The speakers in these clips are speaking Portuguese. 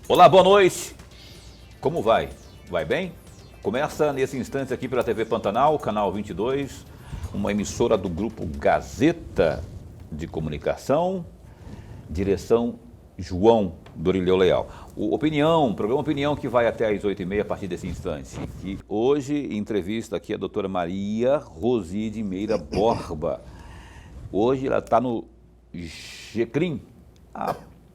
Olá, boa noite. Como vai? Vai bem? Começa nesse instante aqui pela TV Pantanal, canal 22, uma emissora do grupo Gazeta de Comunicação, direção João Dorileu Leal. O programa Opinião, que vai até às 8h30 a partir desse instante. E hoje, entrevista aqui a doutora Maria Rosi de Meira Borba. Hoje ela está no GCRIM.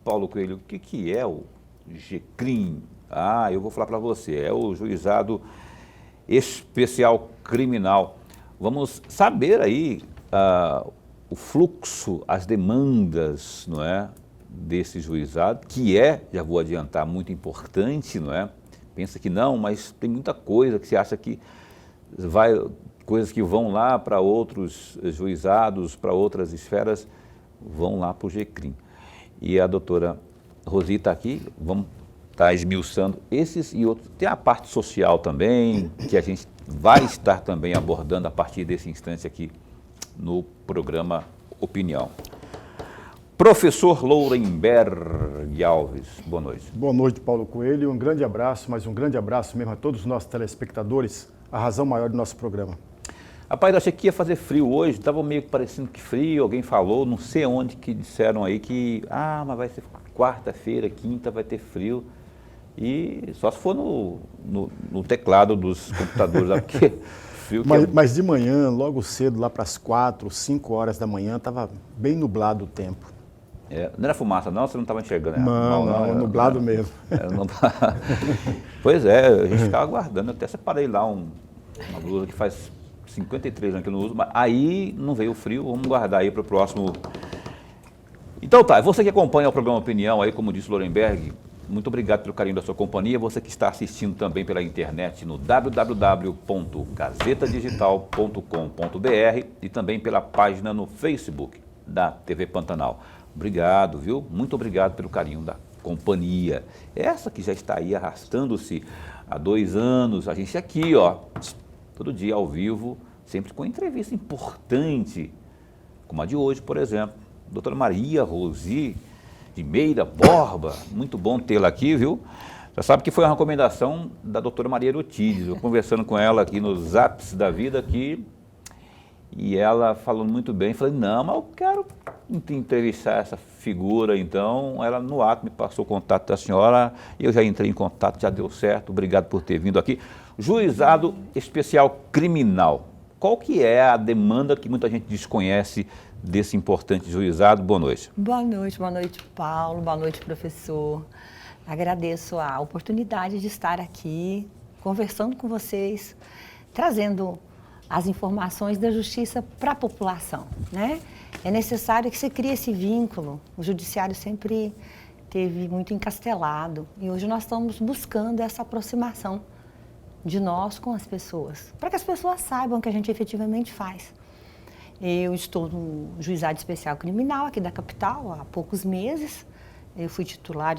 Paulo Coelho, o que é o GCRIM? Eu vou falar para você, é o Juizado Especial Criminal. Vamos saber aí o fluxo, as demandas, não é, desse juizado, que já vou adiantar, muito importante, não é? Pensa que não, mas tem muita coisa que você acha que coisas que vão lá para outros juizados, para outras esferas, vão lá para o GCRIM. E a doutora Rosi está aqui, vamos estar esmiuçando esses e outros. Tem a parte social também, que a gente vai estar também abordando a partir desse instante aqui no programa Opinião. Professor Lourenberg Alves, boa noite. Boa noite, Paulo Coelho. Um grande abraço, mas um grande abraço mesmo a todos os nossos telespectadores, a razão maior do nosso programa. Rapaz, eu achei que ia fazer frio hoje, estava meio parecendo que frio, alguém falou, não sei onde que disseram aí que, mas vai ser quarta-feira, quinta, vai ter frio. E só se for no teclado dos computadores, porque frio que mas de manhã, logo cedo, lá para as 4, 5 horas da manhã, estava bem nublado o tempo. Não era fumaça não? Você não estava enxergando? Não, nublado mesmo. Pois é, a gente ficava aguardando, eu até separei lá uma blusa que faz 53 anos que eu não uso, mas aí não veio o frio, vamos guardar aí para o próximo. Então tá, você que acompanha o programa Opinião aí, como disse o Lourenberg, muito obrigado pelo carinho da sua companhia, você que está assistindo também pela internet no www.gazetadigital.com.br e também pela página no Facebook da TV Pantanal. Obrigado, viu? Muito obrigado pelo carinho da companhia. Essa que já está aí arrastando-se há 2 anos, a gente aqui, todo dia ao vivo, sempre com entrevista importante, como a de hoje, por exemplo. Doutora Maria Rosi de Meira Borba, muito bom tê-la aqui, viu? Já sabe que foi uma recomendação da doutora Maria Erotides, eu conversando com ela aqui nos Zaps da vida aqui, e ela falando muito bem, falei, não, mas eu quero entrevistar essa figura, então, ela no ato me passou o contato da senhora, eu já entrei em contato, já deu certo, obrigado por ter vindo aqui. Juizado Especial Criminal, qual que é a demanda que muita gente desconhece desse importante juizado? Boa noite. Boa noite, Paulo, boa noite, professor. Agradeço a oportunidade de estar aqui, conversando com vocês, trazendo as informações da justiça para a população, né? É necessário que se crie esse vínculo, o judiciário sempre teve muito encastelado e hoje nós estamos buscando essa aproximação de nós com as pessoas, para que as pessoas saibam o que a gente efetivamente faz. Eu estou no Juizado Especial Criminal aqui da capital há poucos meses. Eu sou titular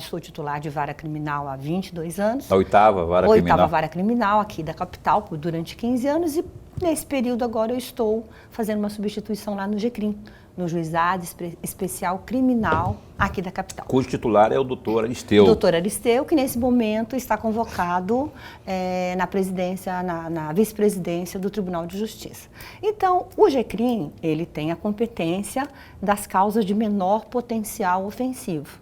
de vara criminal há 22 anos. A oitava vara criminal? Oitava vara criminal aqui da capital durante 15 anos e nesse período agora eu estou fazendo uma substituição lá no GCRIM, no Juizado Especial Criminal aqui da capital. Cujo titular é o doutor Aristeu. Doutor Aristeu, que nesse momento está convocado na presidência, na vice-presidência do Tribunal de Justiça. Então, o GCRIM, ele tem a competência das causas de menor potencial ofensivo.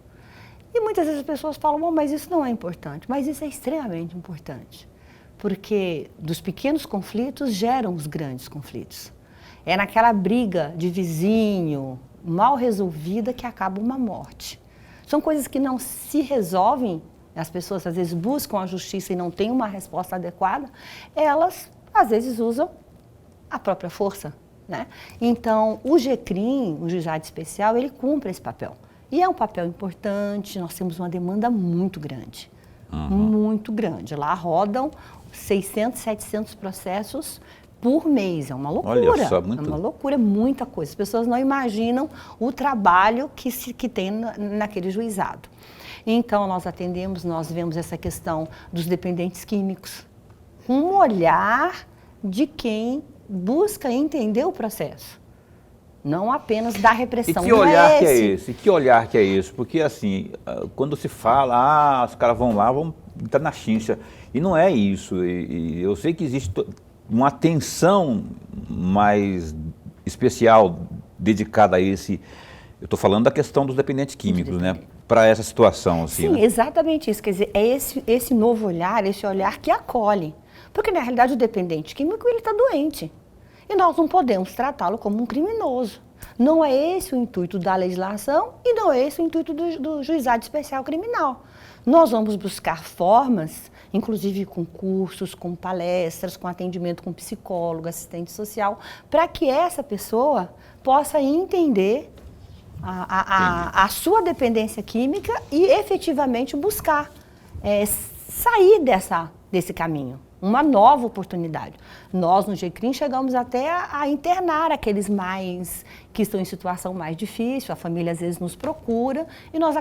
E muitas vezes as pessoas falam, mas isso não é importante. Mas isso é extremamente importante, porque dos pequenos conflitos geram os grandes conflitos. É naquela briga de vizinho, mal resolvida, que acaba uma morte. São coisas que não se resolvem, as pessoas às vezes buscam a justiça e não têm uma resposta adequada, elas às vezes usam a própria força, né? Então, o GCRIM, o Juizado Especial, ele cumpre esse papel. E é um papel importante, nós temos uma demanda muito grande, muito grande. Lá rodam 600, 700 processos por mês, é uma loucura. Olha só, muito... É uma loucura, muita coisa. As pessoas não imaginam o trabalho que tem naquele juizado. Então, nós vemos essa questão dos dependentes químicos, com um olhar de quem busca entender o processo. não apenas da repressão. E que olhar não é que é esse. esse? Que olhar que é esse? Porque assim, quando se fala, os caras vão lá, vão entrar na chincha. E não é isso. E eu sei que existe uma atenção mais especial dedicada a esse. Eu estou falando da questão dos dependentes químicos, né? Para essa situação, assim. Sim, né? exatamente isso. Quer dizer, é esse novo olhar, esse olhar que acolhe. Porque, na realidade, o dependente químico, ele está doente. E nós não podemos tratá-lo como um criminoso. Não é esse o intuito da legislação e não é esse o intuito do juizado especial criminal. Nós vamos buscar formas, inclusive com cursos, com palestras, com atendimento com psicólogo, assistente social, para que essa pessoa possa entender a sua dependência química e efetivamente buscar sair desse caminho, uma nova oportunidade. Nós, no GCRIM, chegamos até a internar aqueles que estão em situação mais difícil, a família às vezes nos procura e nós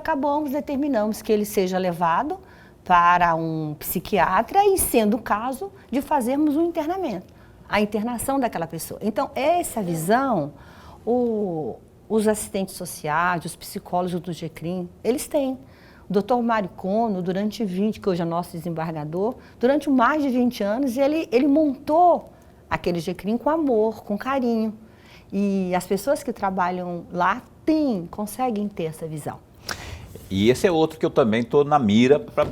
determinamos que ele seja levado para um psiquiatra e, sendo o caso, de fazermos um internamento, a internação daquela pessoa. Então, essa visão, os assistentes sociais, os psicólogos do GCRIM, eles têm. O doutor Mário Cono, que hoje é nosso desembargador, durante mais de 20 anos, ele montou aquele GCRIM com amor, com carinho. E as pessoas que trabalham lá conseguem ter essa visão. E esse é outro que eu também estou na mira para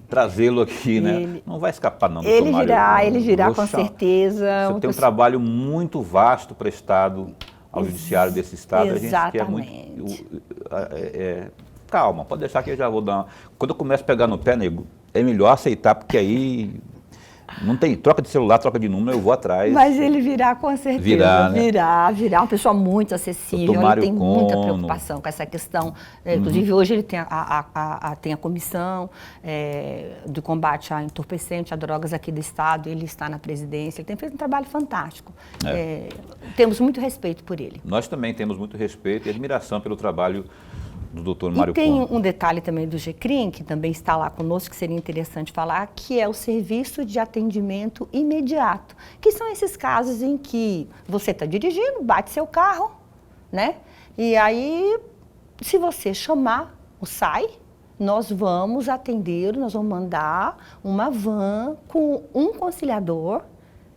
trazê-lo aqui, né? Não vai escapar não, doutor Mário. Ele virá com certeza. Você tem um trabalho muito vasto prestado ao judiciário desse estado. Exatamente. A gente quer calma, pode deixar que eu já vou dar Quando eu começo a pegar no pé, nego, é melhor aceitar, porque aí não tem troca de celular, troca de número, eu vou atrás. Mas ele virá com certeza. Virá uma pessoa muito acessível, ele tem muita preocupação com essa questão. Inclusive, hoje ele tem a comissão de combate a entorpecente, a drogas aqui do estado, ele está na presidência, ele tem feito um trabalho fantástico. Temos muito respeito por ele. Nós também temos muito respeito e admiração pelo trabalho do doutor Mário Cono. E tem Cono. um detalhe também do GCRIM, que também está lá conosco, que seria interessante falar, que é o serviço de atendimento imediato, que são esses casos em que você está dirigindo, bate seu carro, né? E aí, se você chamar o SAI, nós vamos atender, nós vamos mandar uma van com um conciliador.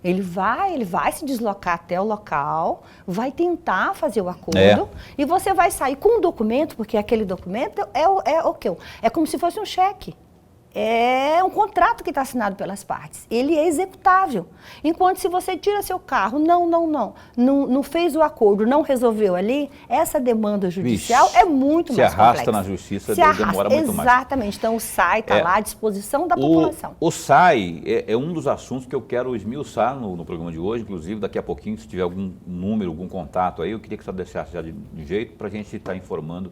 Ele vai se deslocar até o local, vai tentar fazer o acordo e você vai sair com um documento, porque aquele documento é o quê? É como se fosse um cheque. É um contrato que está assinado pelas partes. Ele é executável. Enquanto se você tira seu carro, não fez o acordo, não resolveu ali, essa demanda judicial é muito mais complexa. Se arrasta na justiça, demora muito mais. Exatamente. Então o SAI está lá à disposição da população. O SAI é um dos assuntos que eu quero esmiuçar no programa de hoje, inclusive daqui a pouquinho, se tiver algum número, algum contato aí, eu queria que você deixasse já de jeito para a gente estar informando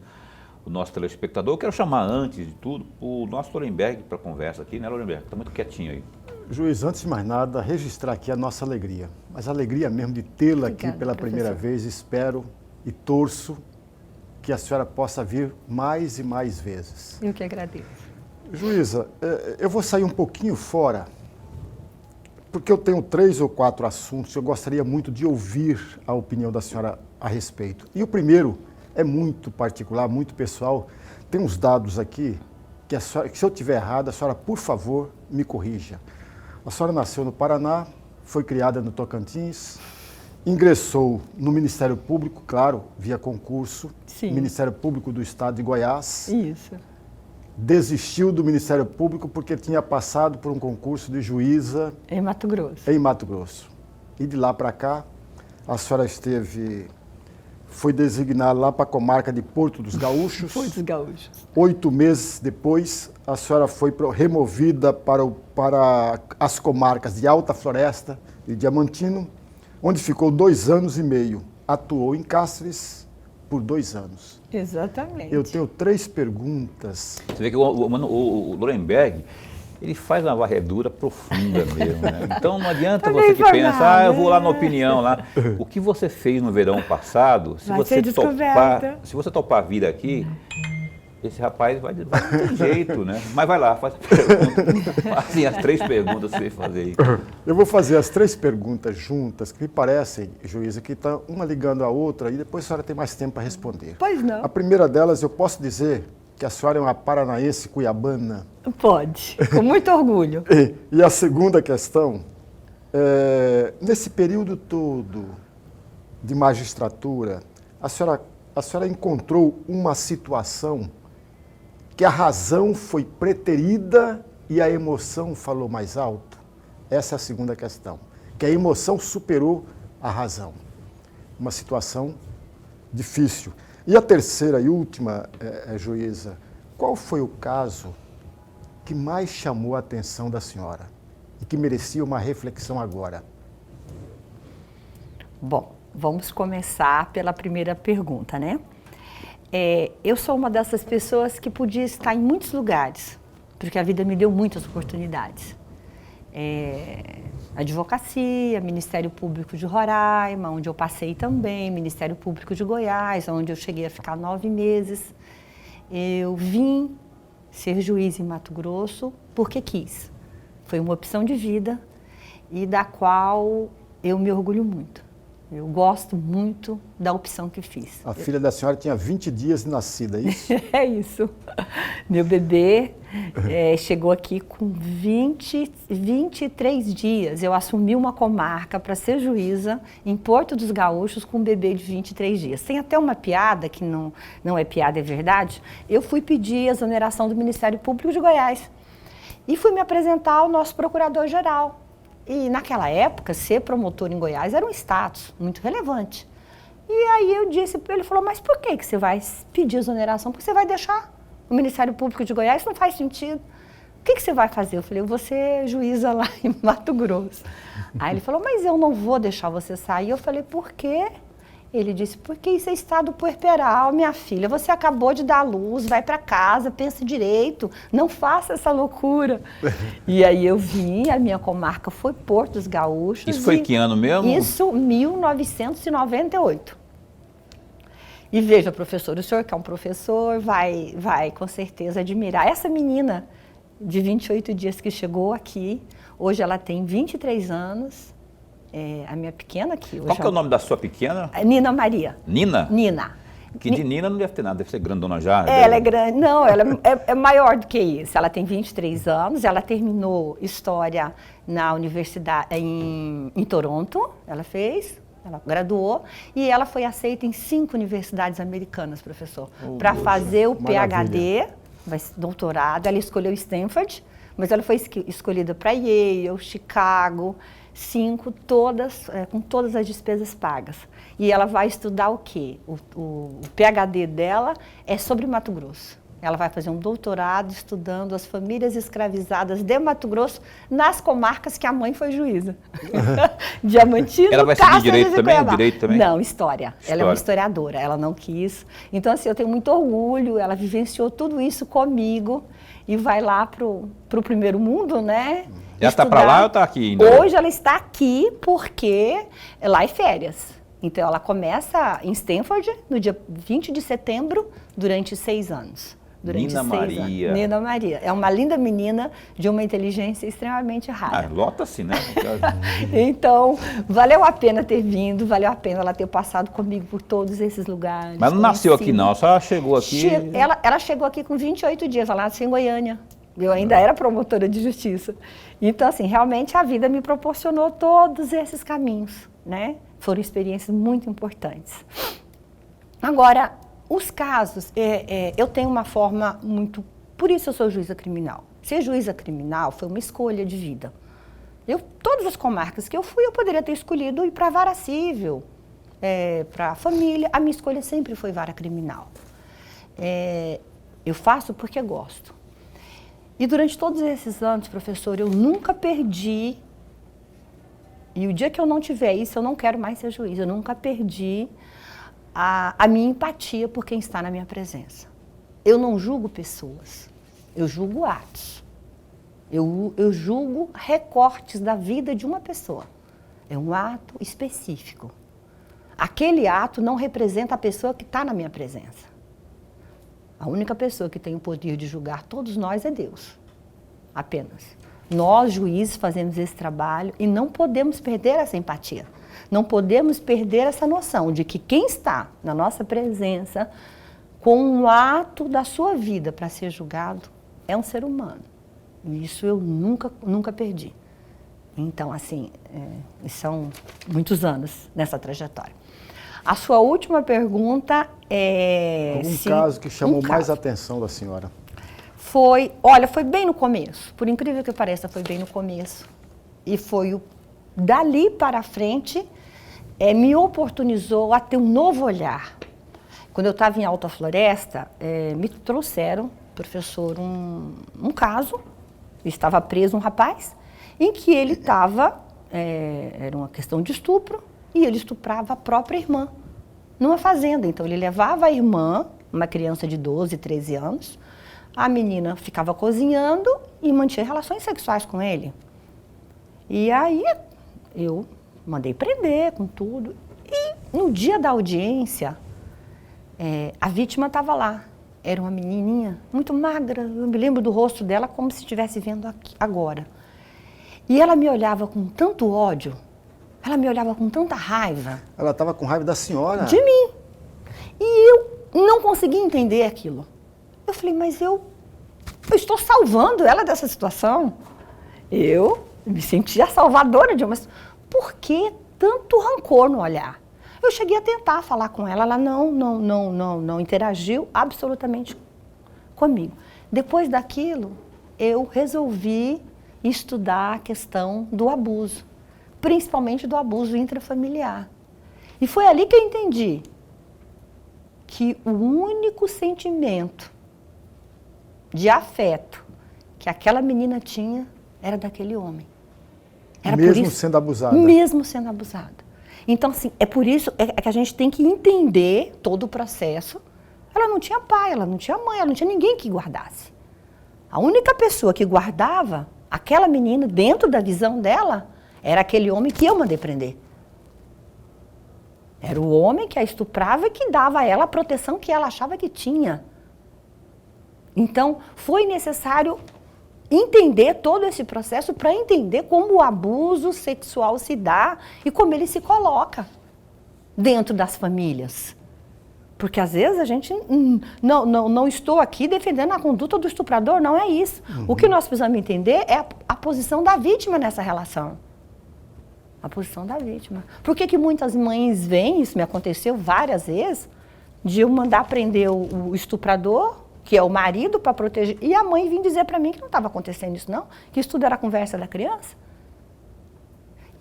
o nosso telespectador. Eu quero chamar, antes de tudo, o nosso Lorenberg para a conversa aqui, né, Lorenberg? Está muito quietinho aí. Juiz, antes de mais nada, registrar aqui a nossa alegria. Mas a alegria mesmo de tê-la aqui pela primeira vez. Espero e torço que a senhora possa vir mais e mais vezes. Eu que agradeço. Juíza, eu vou sair um pouquinho fora, porque eu tenho 3 ou 4 assuntos que eu gostaria muito de ouvir a opinião da senhora a respeito. E o primeiro é muito particular, muito pessoal. Tem uns dados aqui que se eu estiver errado, a senhora, por favor, me corrija. A senhora nasceu no Paraná, foi criada no Tocantins, ingressou no Ministério Público, claro, via concurso, Sim. Ministério Público do Estado de Goiás. Isso. Desistiu do Ministério Público porque tinha passado por um concurso de juíza Em Mato Grosso. Em Mato Grosso. E de lá para cá, a senhora foi designada lá para a comarca de Porto dos Gaúchos. Porto dos Gaúchos. 8 meses depois, a senhora foi removida para as comarcas de Alta Floresta e Diamantino, onde ficou 2 anos e meio. Atuou em Cáceres por 2 anos. Exatamente. Eu tenho 3 perguntas. Você vê que o Lorenberg, ele faz uma varredura profunda mesmo, né? Então não adianta você que pensa, eu vou lá na opinião lá. O que você fez no verão passado, se você topar vir aqui, esse rapaz vai ter jeito, né? Mas vai lá, faz a pergunta. Assim, as 3 perguntas que você fazer aí. Eu vou fazer as 3 perguntas juntas, que me parecem, juíza, que estão uma ligando a outra, e depois a senhora tem mais tempo para responder. Pois não. A primeira delas, eu posso dizer que a senhora é uma paranaense cuiabana? Pode, com muito orgulho. E a segunda questão, nesse período todo de magistratura, a senhora encontrou uma situação que a razão foi preterida e a emoção falou mais alto? Essa é a segunda questão, que a emoção superou a razão. Uma situação difícil. E a terceira e última, juíza, qual foi o caso que mais chamou a atenção da senhora e que merecia uma reflexão agora? Bom, vamos começar pela primeira pergunta, né? Eu sou uma dessas pessoas que podia estar em muitos lugares, porque a vida me deu muitas oportunidades. Advocacia, Ministério Público de Roraima, onde eu passei também, Ministério Público de Goiás, onde eu cheguei a ficar 9 meses. Eu vim ser juiz em Mato Grosso porque quis. Foi uma opção de vida e da qual eu me orgulho muito. Eu gosto muito da opção que fiz. A filha da senhora tinha 20 dias de nascida, é isso? É isso. Meu bebê chegou aqui com 23 dias. Eu assumi uma comarca para ser juíza em Porto dos Gaúchos com um bebê de 23 dias. Tem até uma piada, que não é piada, é verdade. Eu fui pedir exoneração do Ministério Público de Goiás e fui me apresentar ao nosso procurador-geral. E naquela época, ser promotor em Goiás era um status muito relevante. E aí eu disse para ele, falou, mas por que você vai pedir exoneração? Porque você vai deixar o Ministério Público de Goiás? Isso não faz sentido. O que você vai fazer? Eu falei, eu vou ser juíza lá em Mato Grosso. Aí ele falou, mas eu não vou deixar você sair. Eu falei, por quê? Ele disse, porque isso é estado puerperal, minha filha. Você acabou de dar luz, vai para casa, pensa direito, não faça essa loucura. E aí eu vim, a minha comarca foi Porto dos Gaúchos. Isso foi que ano mesmo? Isso, 1998. E veja, professor, o senhor que é um professor vai com certeza admirar. Essa menina de 28 dias que chegou aqui, hoje ela tem 23 anos. A minha pequena aqui. Qual que é o nome da sua pequena? Nina Maria. Nina? Nina. Que de Nina não deve ter nada, deve ser grandona já. Ela é grande, não, ela é maior do que isso. Ela tem 23 anos, ela terminou História na universidade, em Toronto, ela graduou, e ela foi aceita em 5 universidades americanas, professor, para fazer o PhD, doutorado. Ela escolheu Stanford, mas ela foi escolhida para Yale, Chicago, 5, todas, com todas as despesas pagas. E ela vai estudar o quê? O PhD dela é sobre Mato Grosso. Ela vai fazer um doutorado estudando as famílias escravizadas de Mato Grosso nas comarcas que a mãe foi juíza. Diamantino, ela vai seguir direito também? Direito também? Não, história. Ela é uma historiadora, ela não quis. Então, assim, eu tenho muito orgulho, ela vivenciou tudo isso comigo e vai lá pro primeiro mundo, né? Ela está para lá ou está aqui ainda? Hoje ela está aqui porque lá é férias. Então ela começa em Stanford no dia 20 de setembro durante 6 anos. Nina Maria. Nina Maria. É uma linda menina de uma inteligência extremamente rara. Lota-se, né? Então, valeu a pena ter vindo, valeu a pena ela ter passado comigo por todos esses lugares. Mas não nasceu aqui não, só chegou aqui... Ela chegou aqui com 28 dias, ela nasceu em Goiânia. Eu ainda era promotora de justiça. Então, assim, realmente a vida me proporcionou todos esses caminhos, né? Foram experiências muito importantes. Agora, os casos, eu tenho uma forma muito... Por isso eu sou juíza criminal. Ser juíza criminal foi uma escolha de vida. Todas as comarcas que eu fui, eu poderia ter escolhido ir para a vara civil, para a família. A minha escolha sempre foi vara criminal. Eu faço porque gosto. E durante todos esses anos, professor, eu nunca perdi, e o dia que eu não tiver isso, eu não quero mais ser juiz, eu nunca perdi a minha empatia por quem está na minha presença. Eu não julgo pessoas, eu julgo atos. Eu julgo recortes da vida de uma pessoa. É um ato específico. Aquele ato não representa a pessoa que está na minha presença. A única pessoa que tem o poder de julgar todos nós é Deus. Apenas. Nós, juízes, fazemos esse trabalho e não podemos perder essa empatia. Não podemos perder essa noção de que quem está na nossa presença com um ato da sua vida para ser julgado é um ser humano. E isso eu nunca perdi. Então, assim, são muitos anos nessa trajetória. A sua última pergunta é... Um caso que chamou mais a atenção da senhora. Foi bem no começo. Por incrível que pareça, foi bem no começo. E foi dali para frente, me oportunizou a ter um novo olhar. Quando eu estava em Alta Floresta, me trouxeram, professor, um caso. Estava preso um rapaz, em que ele estava, era uma questão de estupro, e ele estuprava a própria irmã, numa fazenda. Então, ele levava a irmã, uma criança de 12, 13 anos, a menina ficava cozinhando e mantinha relações sexuais com ele. E aí, eu mandei prender com tudo. E no dia da audiência, a vítima estava lá. Era uma menininha muito magra, eu me lembro do rosto dela como se estivesse vendo aqui, agora. E ela me olhava com tanto ódio, ela me olhava com tanta raiva. Ela estava com raiva da senhora? De mim. E eu não conseguia entender aquilo. Eu falei, mas eu estou salvando ela dessa situação. Eu me sentia salvadora de uma... Por que tanto rancor no olhar? Eu cheguei a tentar falar com ela, ela não interagiu absolutamente comigo. Depois daquilo, eu resolvi estudar a questão do abuso, principalmente do abuso intrafamiliar. E foi ali que eu entendi que o único sentimento de afeto que aquela menina tinha era daquele homem. Era mesmo por isso, sendo abusada? Mesmo sendo abusada. Então, assim, é por isso que a gente tem que entender todo o processo. Ela não tinha pai, ela não tinha mãe, ela não tinha ninguém que guardasse. A única pessoa que guardava aquela menina dentro da visão dela era aquele homem que eu mandei prender. Era o homem que a estuprava e que dava a ela a proteção que ela achava que tinha. Então, foi necessário entender todo esse processo para entender como o abuso sexual se dá e como ele se coloca dentro das famílias. Porque às vezes a gente não estou aqui defendendo a conduta do estuprador, não é isso. Uhum. O que nós precisamos entender é a posição da vítima nessa relação. A posição da vítima. Por que muitas mães vêm, isso me aconteceu várias vezes, de eu mandar prender o estuprador, que é o marido, para proteger, e a mãe vinha dizer para mim que não estava acontecendo isso não, que isso tudo era conversa da criança.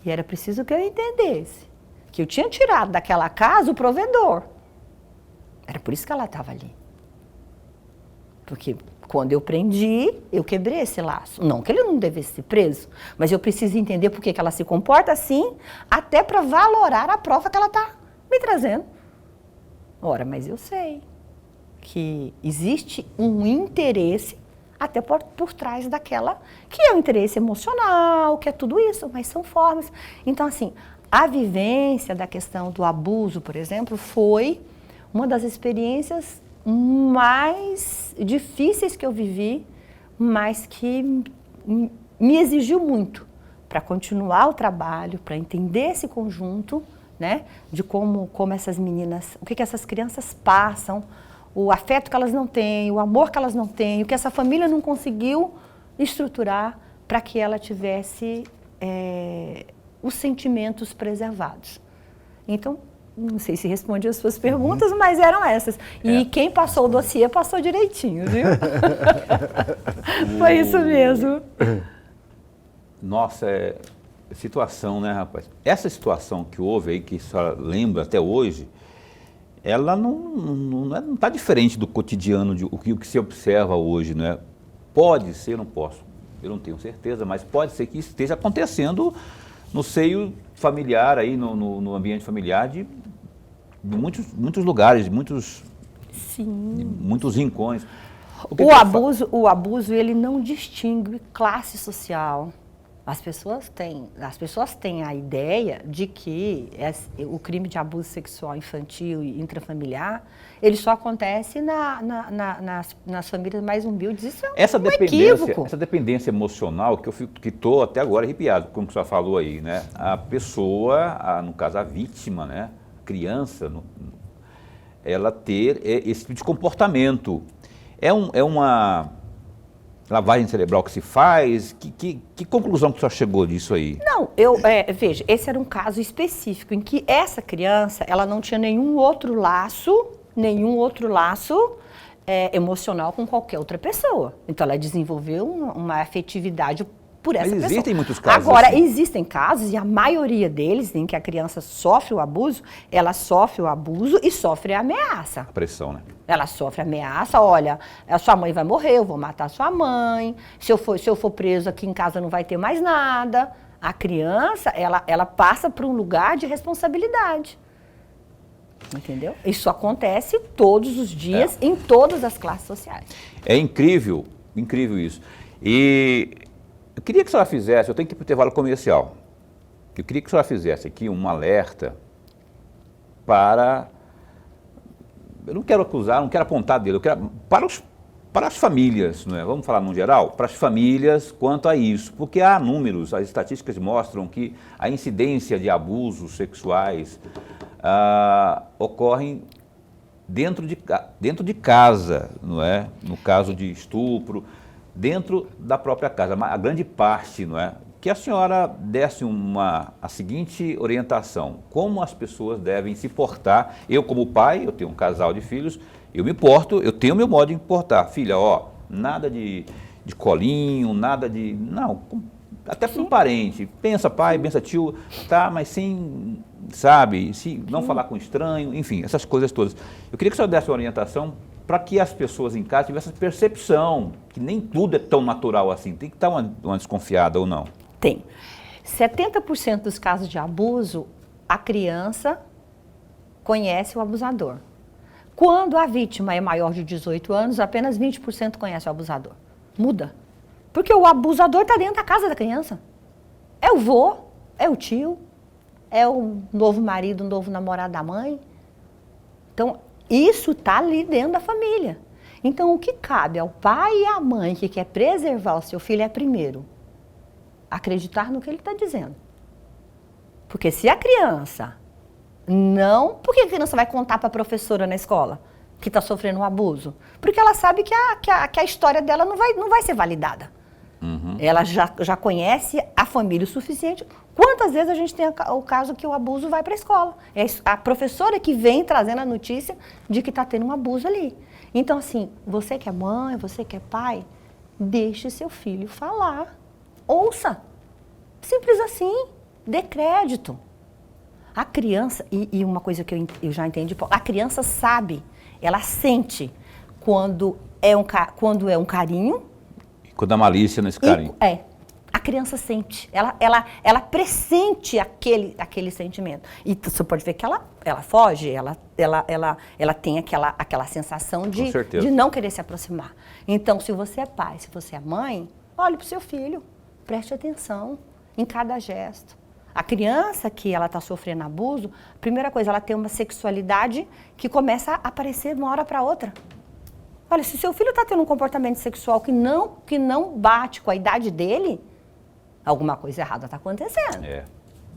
E era preciso que eu entendesse que eu tinha tirado daquela casa o provedor. Era por isso que ela estava ali. Porque quando eu prendi, eu quebrei esse laço. Não que ele não devesse ser preso, mas eu preciso entender por que ela se comporta assim, até para valorar a prova que ela está me trazendo. Ora, mas eu sei que existe um interesse até por trás daquela, que é o interesse emocional, que é tudo isso, mas são formas. Então, assim, a vivência da questão do abuso, por exemplo, foi uma das experiências mais difíceis que eu vivi, mas que me exigiu muito para continuar o trabalho, para entender esse conjunto, né, de como essas meninas, o que essas crianças passam, o afeto que elas não têm, o amor que elas não têm, o que essa família não conseguiu estruturar para que ela tivesse os sentimentos preservados. Então, não sei se respondi as suas perguntas, mas eram essas. E quem passou o dossiê passou direitinho, viu? Foi isso mesmo. Nossa, situação, né, rapaz? Essa situação que houve aí, que a senhora lembra até hoje, ela não está diferente do cotidiano, o que se observa hoje, né? Pode ser, não posso, eu não tenho certeza, mas pode ser que esteja acontecendo no seio familiar, aí, no ambiente familiar de muitos lugares, de muitos rincões. O abuso, ele não distingue classe social, As pessoas têm a ideia de que o crime de abuso sexual infantil e intrafamiliar, ele só acontece nas famílias mais humildes. Isso é um equívoco. Essa dependência emocional, que eu estou até agora arrepiado, como você falou aí, né? A pessoa, no caso a vítima, né? A criança, ela ter esse tipo de comportamento. É uma lavagem cerebral que se faz? Que conclusão que você chegou disso aí? Não, veja, esse era um caso específico em que essa criança, ela não tinha nenhum outro laço emocional com qualquer outra pessoa. Então ela desenvolveu uma afetividade por essa pessoa. Existem muitos casos Agora, assim. existem casos, e a maioria deles, em que a criança sofre o abuso, ela sofre o abuso e sofre a ameaça. A pressão, né? Ela sofre ameaça, olha, a sua mãe vai morrer, eu vou matar a sua mãe, se eu for preso aqui em casa não vai ter mais nada. A criança, ela passa por um lugar de responsabilidade. Entendeu? Isso acontece todos os dias, em todas as classes sociais. É incrível isso. E eu queria que a senhora fizesse, eu tenho que ir para o intervalo comercial, eu queria que a senhora fizesse aqui um alerta para, eu não quero acusar, não quero apontar dele, eu quero para as famílias, não é? Vamos falar no geral, para as famílias quanto a isso, porque há números, as estatísticas mostram que a incidência de abusos sexuais ocorrem dentro de casa, não é? No caso de estupro, dentro da própria casa, a grande parte, não é? Que a senhora desse a seguinte orientação: como as pessoas devem se portar. Eu, como pai, eu tenho um casal de filhos, eu me porto, eu tenho o meu modo de me portar. Filha, nada de colinho, nada de... Não, até para um parente. Pensa pai, pensa tio, tá, mas sem, sabe, se não falar com estranho, enfim, essas coisas todas. Eu queria que a senhora desse uma orientação para que as pessoas em casa tivessem essa percepção, que nem tudo é tão natural assim. Tem que estar uma desconfiada ou não? Tem. 70% dos casos de abuso, a criança conhece o abusador. Quando a vítima é maior de 18 anos, apenas 20% conhece o abusador. Muda. Porque o abusador está dentro da casa da criança. É o vô, é o tio, é o novo marido, o novo namorado da mãe. Então, isso está ali dentro da família. Então, o que cabe ao pai e à mãe que quer preservar o seu filho é, primeiro, acreditar no que ele está dizendo. Porque se a criança não... Por que a criança vai contar para a professora na escola que está sofrendo um abuso? Porque ela sabe que a história dela não vai ser validada. Uhum. Ela já conhece a família o suficiente. Quantas vezes a gente tem o caso que o abuso vai para a escola? É a professora que vem trazendo a notícia de que está tendo um abuso ali. Então, assim, você que é mãe, você que é pai, deixe seu filho falar. Ouça. Simples assim. Dê crédito. A criança, e uma coisa que eu já entendi, a criança sabe, ela sente quando é um carinho. Quando a malícia nesse carinho. A criança sente, ela pressente aquele sentimento. E você pode ver que ela foge, ela tem aquela sensação de não querer se aproximar. Então, se você é pai, se você é mãe, olhe para o seu filho, preste atenção em cada gesto. A criança que ela está sofrendo abuso, a primeira coisa, ela tem uma sexualidade que começa a aparecer de uma hora para outra. Olha, se seu filho está tendo um comportamento sexual que não bate com a idade dele, alguma coisa errada está acontecendo.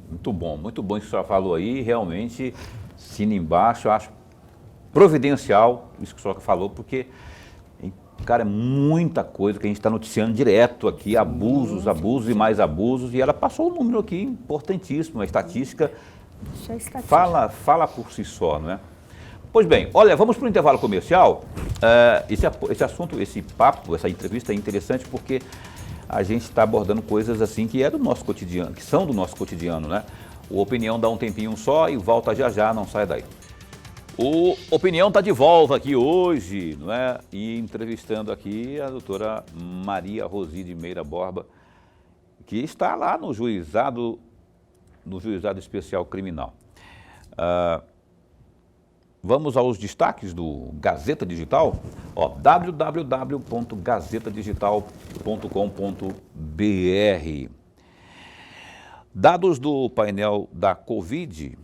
Muito bom isso que a senhora falou aí, realmente, assina embaixo, eu acho providencial isso que a senhora falou, porque, cara, é muita coisa que a gente está noticiando direto aqui, abusos e mais abusos, e ela passou um número aqui importantíssimo, a estatística, fala por si só, não é? Pois bem, olha, vamos para o intervalo comercial. Esse assunto, esse papo, essa entrevista é interessante porque a gente está abordando coisas assim que é do nosso cotidiano, que são do nosso cotidiano, né? O Opinião dá um tempinho só e volta já, não sai daí. O Opinião está de volta aqui hoje, não é? E entrevistando aqui a doutora Maria Rosi de Meira Borba, que está lá no Juizado Especial Criminal. Vamos aos destaques do Gazeta Digital, www.gazetadigital.com.br. Dados do painel da Covid,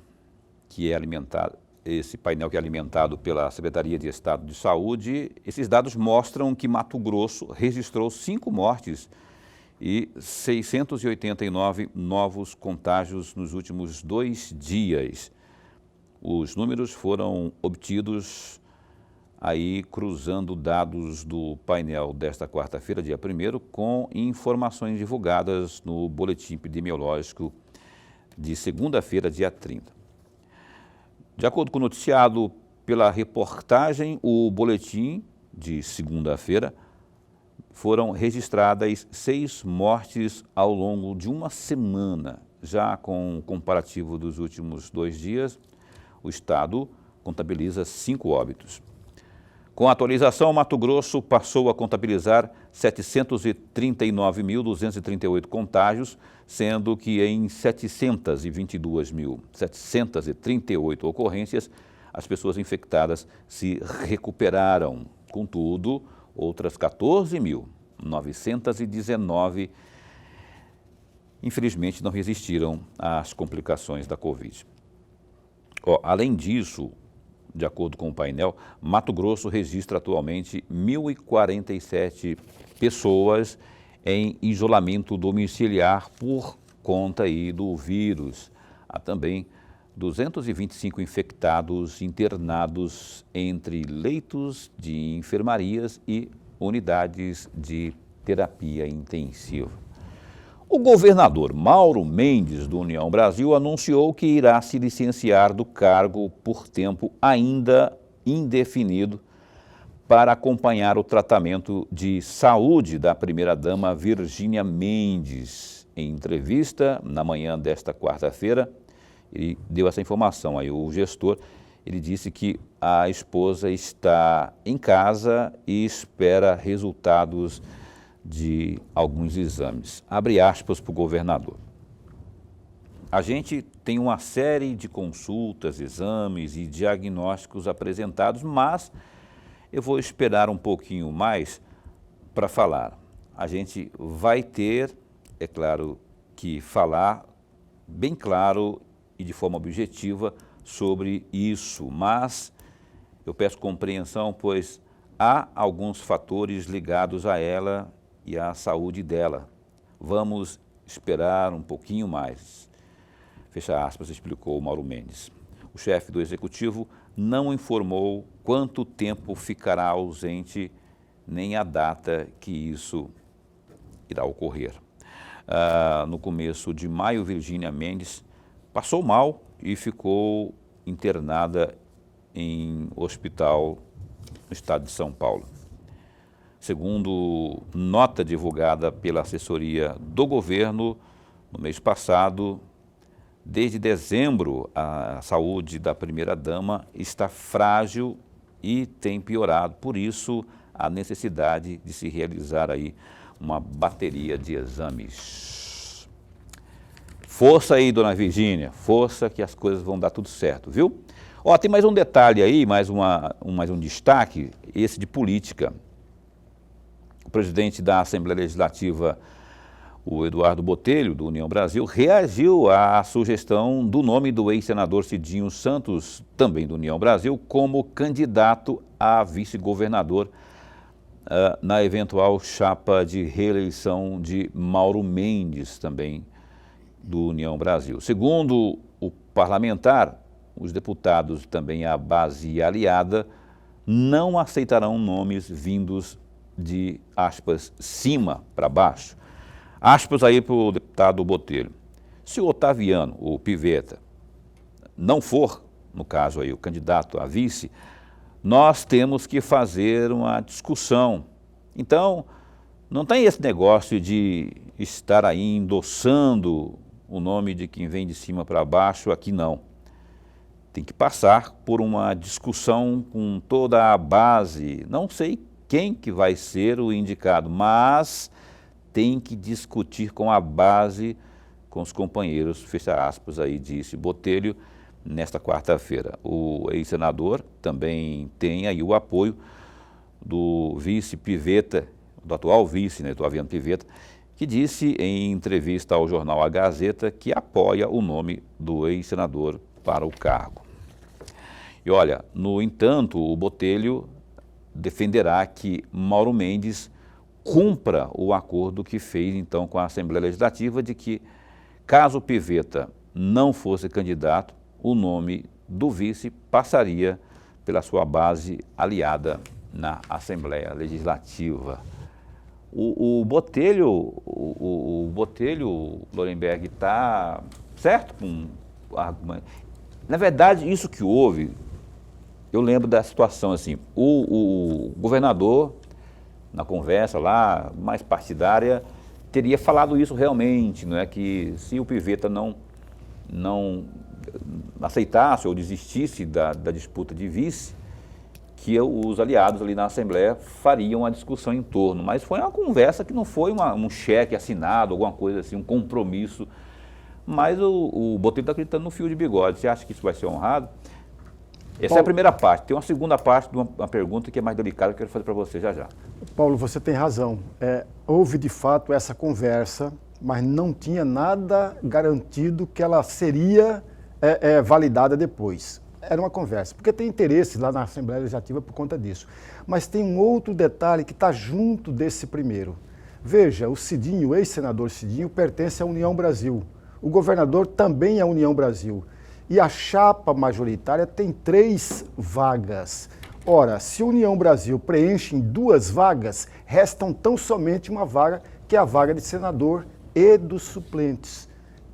que é alimentado, esse painel que é alimentado pela Secretaria de Estado de Saúde, esses dados mostram que Mato Grosso registrou 5 mortes e 689 novos contágios nos últimos 2 dias. Os números foram obtidos aí cruzando dados do painel desta quarta-feira, dia 1º, com informações divulgadas no boletim epidemiológico de segunda-feira, dia 30. De acordo com o noticiado pela reportagem, o boletim de segunda-feira foram registradas 6 mortes ao longo de uma semana. Já com o comparativo dos últimos 2 dias, o estado contabiliza 5 óbitos. Com a atualização, Mato Grosso passou a contabilizar 739.238 contágios, sendo que em 722.738 ocorrências, as pessoas infectadas se recuperaram. Contudo, outras 14.919, infelizmente, não resistiram às complicações da Covid. Além disso, de acordo com o painel, Mato Grosso registra atualmente 1.047 pessoas em isolamento domiciliar por conta aí do vírus. Há também 225 infectados internados entre leitos de enfermarias e unidades de terapia intensiva. O governador Mauro Mendes, do União Brasil, anunciou que irá se licenciar do cargo por tempo ainda indefinido para acompanhar o tratamento de saúde da primeira-dama Virgínia Mendes. Em entrevista, na manhã desta quarta-feira, ele deu essa informação aí, o gestor, ele disse que a esposa está em casa e espera resultados de alguns exames. Abre aspas para o governador. A gente tem uma série de consultas, exames e diagnósticos apresentados, mas eu vou esperar um pouquinho mais para falar. A gente vai ter, é claro, que falar bem claro e de forma objetiva sobre isso, mas eu peço compreensão, pois há alguns fatores ligados a ela e à saúde dela. Vamos esperar um pouquinho mais. Fecha aspas, explicou Mauro Mendes. O chefe do executivo não informou quanto tempo ficará ausente, nem a data que isso irá ocorrer. No começo de maio, Virgínia Mendes passou mal e ficou internada em hospital no estado de São Paulo. Segundo nota divulgada pela assessoria do governo, no mês passado, desde dezembro, a saúde da primeira-dama está frágil e tem piorado. Por isso, a necessidade de se realizar aí uma bateria de exames. Força aí, dona Virgínia, força que as coisas vão dar tudo certo, viu? Tem mais um detalhe aí, mais um destaque, esse de política. O presidente da Assembleia Legislativa, o Eduardo Botelho, do União Brasil, reagiu à sugestão do nome do ex-senador Cidinho Santos, também do União Brasil, como candidato a vice-governador na eventual chapa de reeleição de Mauro Mendes, também do União Brasil. Segundo o parlamentar, os deputados, também a base aliada, não aceitarão nomes vindos de, aspas, cima para baixo. Aspas aí para o deputado Botelho. Se o Otaviano, o Pivetta, não for, no caso aí, o candidato a vice, nós temos que fazer uma discussão. Então, não tem esse negócio de estar aí endossando o nome de quem vem de cima para baixo, aqui não. Tem que passar por uma discussão com toda a base. Não sei quem que vai ser o indicado, mas tem que discutir com a base, com os companheiros, fecha aspas, aí disse Botelho, nesta quarta-feira. O ex-senador também tem aí o apoio do vice Pivetta, do atual vice, né, do Otaviano Pivetta, que disse em entrevista ao jornal A Gazeta que apoia o nome do ex-senador para o cargo. E olha, no entanto, o Botelho defenderá que Mauro Mendes cumpra o acordo que fez então com a Assembleia Legislativa de que, caso Pivetta não fosse candidato, o nome do vice passaria pela sua base aliada na Assembleia Legislativa. O Botelho, Lorenberg, está certo com o argumento. Na verdade, isso que houve, eu lembro da situação assim, o governador, na conversa lá, mais partidária, teria falado isso realmente, não é, que se o Pivetta não aceitasse ou desistisse da disputa de vice, que os aliados ali na Assembleia fariam a discussão em torno. Mas foi uma conversa que não foi um cheque assinado, alguma coisa assim, um compromisso. Mas o Botelho está acreditando no fio de bigode. Você acha que isso vai ser honrado? Essa Paulo, é a primeira parte. Tem uma segunda parte de uma pergunta que é mais delicada que eu quero fazer para você já já. Paulo, você tem razão. Houve de fato essa conversa, mas não tinha nada garantido que ela seria validada depois. Era uma conversa, porque tem interesse lá na Assembleia Legislativa por conta disso. Mas tem um outro detalhe que está junto desse primeiro. Veja, o Cidinho, o ex-senador Cidinho, pertence à União Brasil. O governador também é a União Brasil. E a chapa majoritária tem 3 vagas. Ora, se a União Brasil preenche em 2 vagas, restam tão somente uma vaga, que é a vaga de senador e dos suplentes.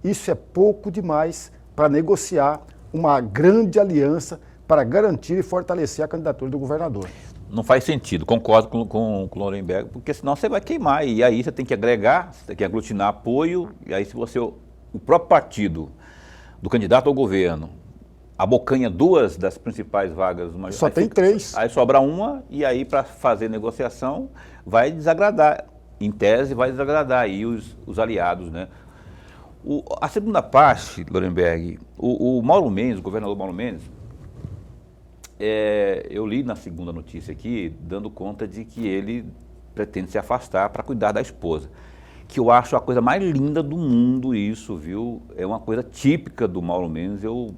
Isso é pouco demais para negociar uma grande aliança para garantir e fortalecer a candidatura do governador. Não faz sentido, concordo com o Lorenberg, porque senão você vai queimar, e aí você tem que agregar, você tem que aglutinar apoio, e aí se você, o próprio partido do candidato ao governo, abocanha 2 das principais vagas, só tem 3. Aí sobra uma, e aí para fazer negociação vai desagradar, em tese vai desagradar aí os aliados, né? A segunda parte, Lorenberg, o Mauro Mendes, o governador Mauro Mendes, eu li na segunda notícia aqui, dando conta de que ele pretende se afastar para cuidar da esposa, que eu acho a coisa mais linda do mundo isso, viu? É uma coisa típica do Mauro Mendes, eu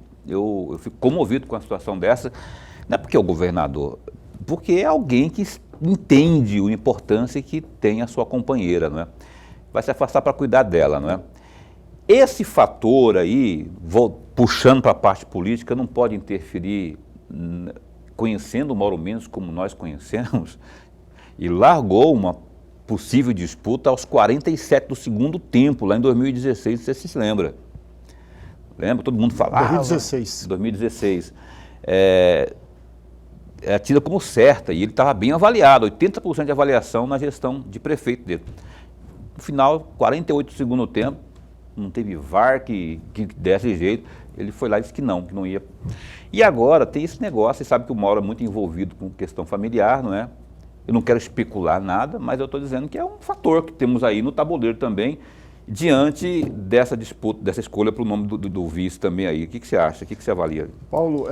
fico comovido com a situação dessa, não é porque é o governador, porque é alguém que entende a importância que tem a sua companheira, não é? Vai se afastar para cuidar dela, não é? Esse fator aí, puxando para a parte política, não pode interferir, conhecendo o Mauro Mendes como nós conhecemos, e largou uma possível disputa aos 47 do segundo tempo, lá em 2016, você se lembra? Lembra? Todo mundo falava. 2016. 2016. É tida como certa, e ele estava bem avaliado, 80% de avaliação na gestão de prefeito dele. No final, 48 do segundo tempo, não teve VAR que desse jeito, ele foi lá e disse que não ia. E agora tem esse negócio, você sabe que o Mauro é muito envolvido com questão familiar, não é? Eu não quero especular nada, mas eu estou dizendo que é um fator que temos aí no tabuleiro também, diante dessa disputa, dessa escolha para o nome do vice também aí. O que você acha? O que você avalia? Paulo,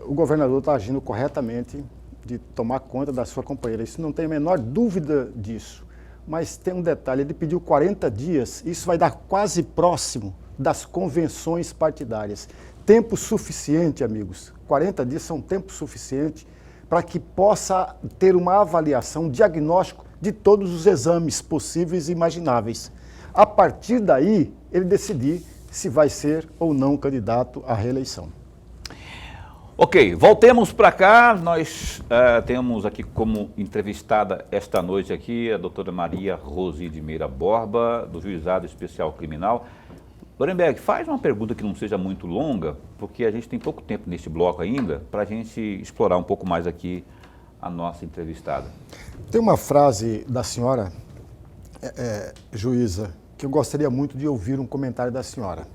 o governador está agindo corretamente de tomar conta da sua companheira, isso não tem a menor dúvida disso. Mas tem um detalhe, ele pediu 40 dias, isso vai dar quase próximo das convenções partidárias. Tempo suficiente, amigos, 40 dias são tempo suficiente para que possa ter uma avaliação, um diagnóstico de todos os exames possíveis e imagináveis. A partir daí, ele decidir se vai ser ou não candidato à reeleição. Ok, voltemos para cá, nós temos aqui como entrevistada esta noite aqui a doutora Maria Rosi de Meira Borba, do Juizado Especial Criminal. Lorenberg, faz uma pergunta que não seja muito longa, porque a gente tem pouco tempo neste bloco ainda, para a gente explorar um pouco mais aqui a nossa entrevistada. Tem uma frase da senhora, juíza, que eu gostaria muito de ouvir um comentário da senhora.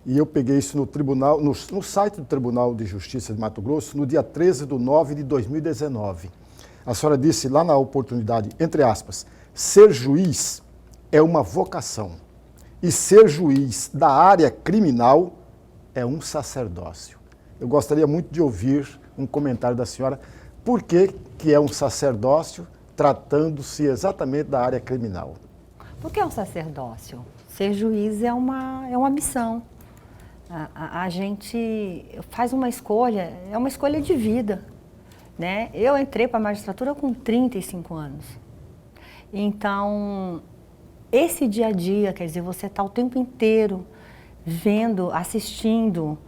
E eu peguei isso no tribunal, no site do Tribunal de Justiça de Mato Grosso, no dia 13/9/2019. A senhora disse lá na oportunidade, entre aspas, ser juiz é uma vocação e ser juiz da área criminal é um sacerdócio. Eu gostaria muito de ouvir um comentário da senhora, por que é um sacerdócio tratando-se exatamente da área criminal? O que é um sacerdócio? Ser juiz é uma missão. A gente faz uma escolha, é uma escolha de vida, né? Eu entrei para a magistratura com 35 anos. Então, esse dia a dia, quer dizer, você está o tempo inteiro vendo, assistindo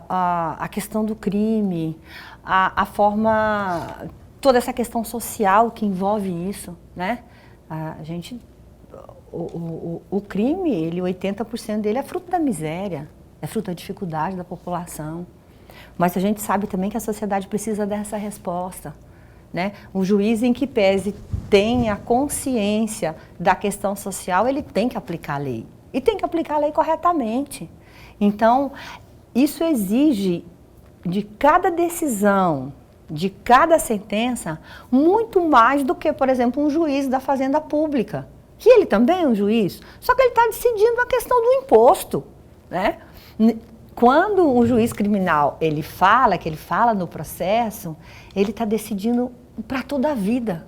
a questão do crime, a forma, toda essa questão social que envolve isso, né? O crime, ele, 80% dele é fruto da miséria, é fruto da dificuldade da população. Mas a gente sabe também que a sociedade precisa dessa resposta, né? O juiz, em que pese tenha consciência da questão social, ele tem que aplicar a lei. E tem que aplicar a lei corretamente. Então, isso exige de cada decisão, de cada sentença, muito mais do que, por exemplo, um juiz da Fazenda Pública, que ele também é um juiz, só que ele está decidindo a questão do imposto, né? Quando um juiz criminal, ele fala no processo, ele está decidindo para toda a vida.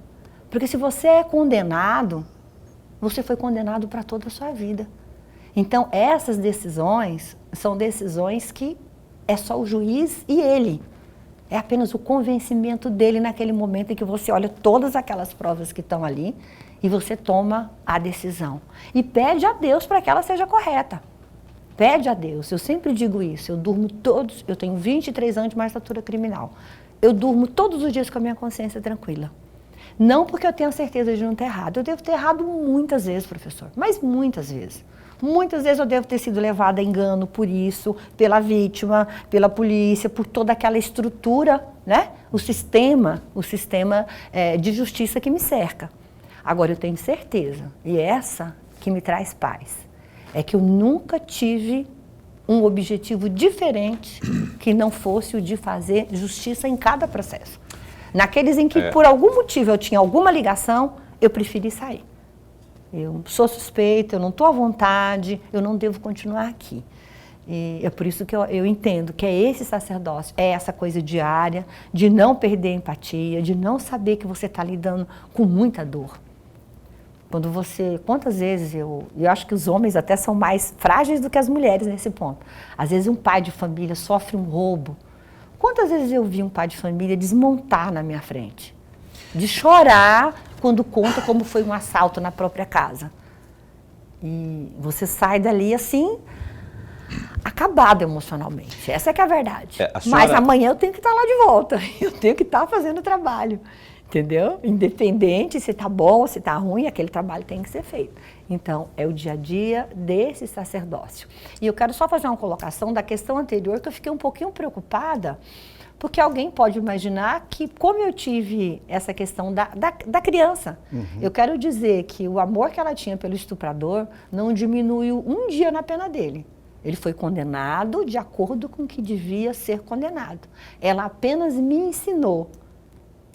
Porque se você é condenado, você foi condenado para toda a sua vida. Então, essas decisões são decisões que é só o juiz e ele. É apenas o convencimento dele naquele momento em que você olha todas aquelas provas que estão ali e você toma a decisão. E pede a Deus para que ela seja correta. Pede a Deus. Eu sempre digo isso. Eu tenho 23 anos de magistratura criminal. Eu durmo todos os dias com a minha consciência tranquila. Não porque eu tenho certeza de não ter errado. Eu devo ter errado muitas vezes, professor, mas muitas vezes. Muitas vezes eu devo ter sido levada a engano por isso, pela vítima, pela polícia, por toda aquela estrutura, né? O sistema de justiça que me cerca. Agora, eu tenho certeza, e essa que me traz paz, é que eu nunca tive um objetivo diferente que não fosse o de fazer justiça em cada processo. Naqueles em que, por algum motivo, eu tinha alguma ligação, eu preferi sair. Eu sou suspeita, eu não estou à vontade, eu não devo continuar aqui. E é por isso que eu entendo que é esse sacerdócio, é essa coisa diária, de não perder a empatia, de não saber que você está lidando com muita dor. Quantas vezes eu acho que os homens até são mais frágeis do que as mulheres nesse ponto. Às vezes um pai de família sofre um roubo. Quantas vezes eu vi um pai de família desmontar na minha frente? De chorar quando conta como foi um assalto na própria casa. E você sai dali assim, acabado emocionalmente. Essa é que é a verdade. Mas amanhã eu tenho que estar lá de volta. Eu tenho que estar fazendo o trabalho. Entendeu? Independente se está bom ou se está ruim, aquele trabalho tem que ser feito. Então, é o dia a dia desse sacerdócio. E eu quero só fazer uma colocação da questão anterior, que eu fiquei um pouquinho preocupada, porque alguém pode imaginar que, como eu tive essa questão da criança, eu quero dizer que o amor que ela tinha pelo estuprador não diminuiu um dia na pena dele. Ele foi condenado de acordo com o que devia ser condenado. Ela apenas me ensinou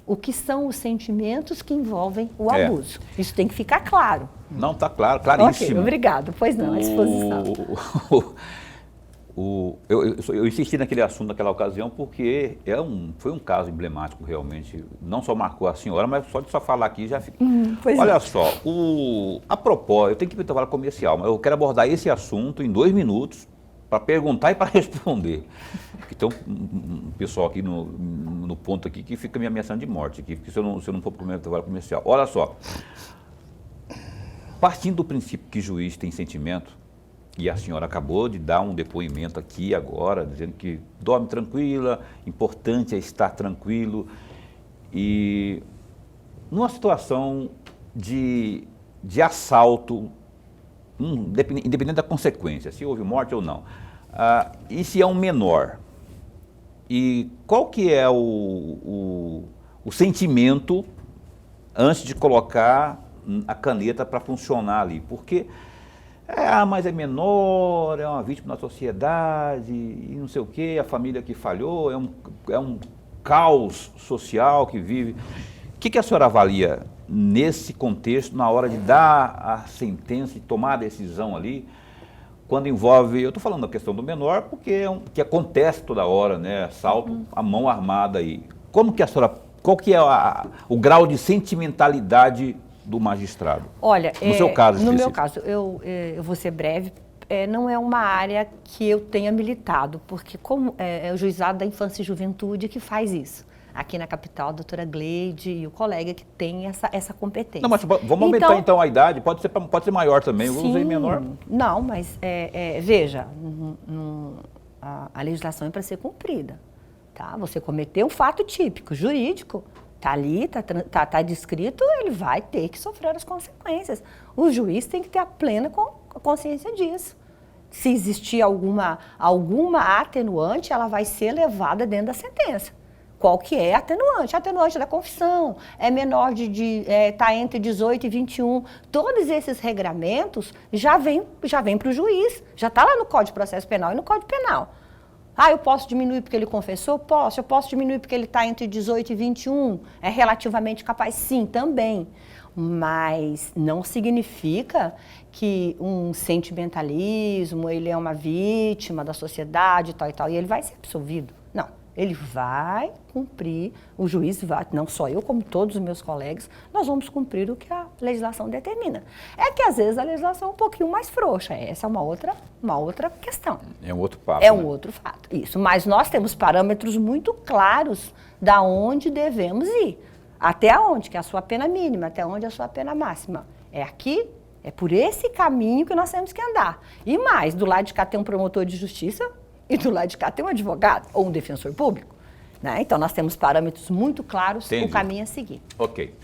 o que são os sentimentos que envolvem o abuso. Isso tem que ficar claro. Não, está claro, claríssimo. Ok, obrigado. Pois não, à disposição. Eu insisti naquele assunto naquela ocasião porque foi um caso emblemático realmente. Não só marcou a senhora, mas só de falar aqui já fica. Olha só, a propósito, eu tenho que ir para o trabalho comercial, mas eu quero abordar esse assunto em 2 minutos para perguntar e para responder. Então, um pessoal aqui no ponto aqui que fica me ameaçando de morte, aqui, porque se eu não for para o trabalho comercial. Olha só, partindo do princípio que juiz tem sentimento, e a senhora acabou de dar um depoimento aqui agora, dizendo que dorme tranquila, importante é estar tranquilo, e numa situação de assalto, independente da consequência, se houve morte ou não, e se é um menor, e qual que é o sentimento antes de colocar a caneta para funcionar ali? Porque, mas é menor, é uma vítima da sociedade, e não sei o quê, a família que falhou, é um caos social que vive. O que a senhora avalia nesse contexto, na hora de dar a sentença e tomar a decisão ali, quando envolve, eu estou falando da questão do menor, porque que acontece toda hora, né, assalto, a mão armada aí. Como que a senhora, qual que é o grau de sentimentalidade do magistrado? Olha, no seu caso no específico. meu caso, eu vou ser breve, não é uma área que eu tenha militado, porque como é o Juizado da Infância e Juventude que faz isso. Aqui na capital, a doutora Gleide e o colega que tem essa competência. Não, mas vamos aumentar então a idade, pode ser maior também, eu usei menor. Não, mas veja, a legislação é para ser cumprida. Tá? Você cometeu um fato típico, jurídico, está ali, está descrito, ele vai ter que sofrer as consequências. O juiz tem que ter a plena consciência disso. Se existir alguma atenuante, ela vai ser levada dentro da sentença. Qual que é a atenuante? A atenuante da confissão, é menor tá entre 18 e 21. Todos esses regramentos já vêm para o juiz, já está lá no Código de Processo Penal e no Código Penal. Eu posso diminuir porque ele confessou? Posso. Eu posso diminuir porque ele está entre 18 e 21? É relativamente capaz? Sim, também. Mas não significa que um sentimentalismo, ele é uma vítima da sociedade, tal e tal, e ele vai ser absolvido. Não. Ele vai cumprir, o juiz vai, não só eu, como todos os meus colegas, nós vamos cumprir o que a legislação determina. É que às vezes a legislação é um pouquinho mais frouxa, essa é uma outra questão. É um outro papo. É um outro fato, isso. Mas nós temos parâmetros muito claros da onde devemos ir. Até onde, que é a sua pena mínima, até onde é a sua pena máxima. É aqui, é por esse caminho que nós temos que andar. E mais, do lado de cá tem um promotor de justiça, e do lado de cá tem um advogado ou um defensor público. Né? Então, nós temos parâmetros muito claros, Entendi. O caminho a seguir. Ok.